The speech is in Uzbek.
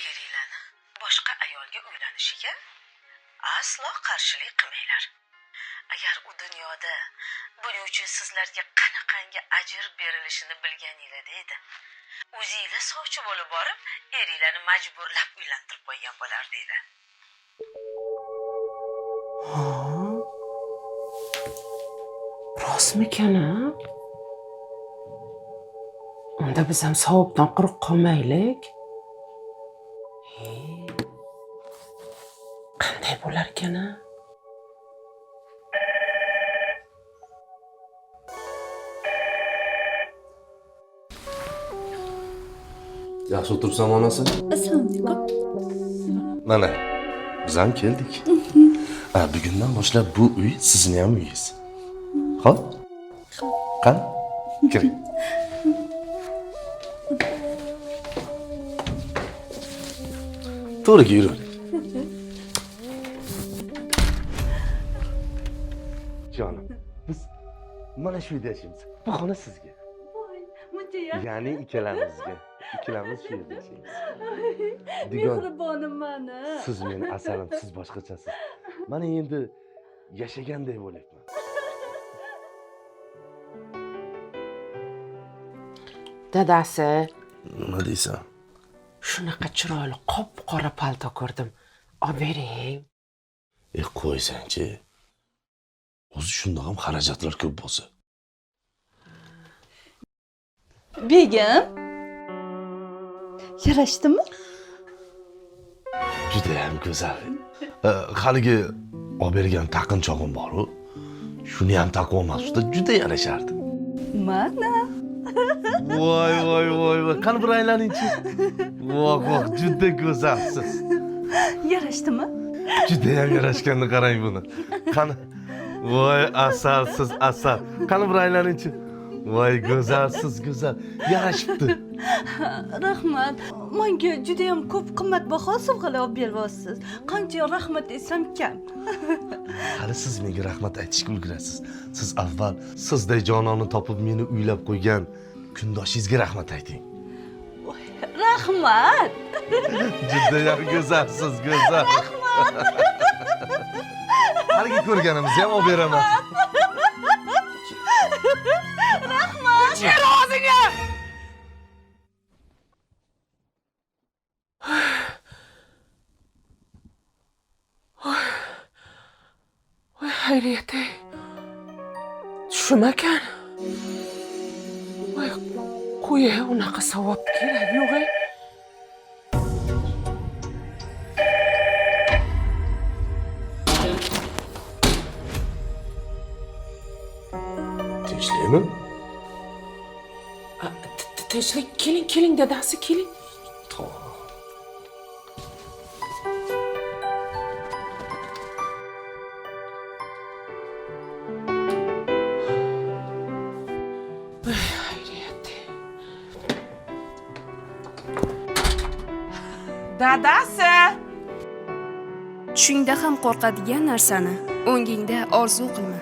eringlarni boshqa ayolga uylanishiga aslo qarshilik qilmanglar. Agar u dunyoda buning uchun sizlarga qanaqangi ajr berilishini bilganinglarda edi, o'zinglar sovchi bo'lib borib, eringlarni majburlab uylantirib qo'ygan bo'lardinglar. Rostmikan? Unda biz ham sovuqdan quruq qolmaylik. Qanday bo'lar ekan? Yaxshi o'tiribsan onasi? Assalomu alaykum. Mana, biz ham keldik. Bugundan boshlab bu uy sizning ham uyingiz. Xo'p? Qani? Kiring. To'g'riga yuravering. Jonim, biz mana shu uyda yashaymiz. Bu xona sizga. Voy, buncha yaxshi. Ya'ni ikkalamizga. Ikkalamiz shu yerda yashaymiz. Mehribonim mani. Siz meni asalim, siz boshqachasiz. Mana endi yashaganday bo'lyapman. Dadasi, Nima deysan? shunaqa chiroyli qop-qora palto ko'rdim. Olib bering. Qo'ysang-chi. O'zi shunda ham xarajatlar ko'p bo'lsa. Begim. Yarashdimi? Juda ham go'zal. Haligi olib bergan taqinchog'im bor-ku. Shuni ham taqib olmasda juda yarashardi. Mana. Voy. Qani bir aylaning-chi. Voh, juda go'zalsiz. Yarashdimi? Juda ham yarashganini qarang buni. Qani. Voy, asalsiz asal. Qani bir aylaning-chi. Voy, go'zalsiz, go'zal. Yarashibdi. Rahmat. Menga juda ham ko'p qimmatbaho sovg'alar olib beryapsiz. Qancha rahmat desam kam. Hali siz menga rahmat aytishga ulgurasiz. Siz avval sizday jononni topib meni uylab qo'ygan kundoshingizga rahmat ayting. Rahmat. Juda ham go'zalsiz, go'zal. Haligi ko'rganimizni ham olib beraman. Rahmat. Cher og'zingga! Voy, xayriyat-ey. Tushmakan. Voy, qo'y, unaqa savob kerak yo'q-ey. Tinchlikmi? Tinchlik, keling dadasi, keling. Dadasi! Tushingda ham qo'rqadigan narsani o'ngingda orzu qilma.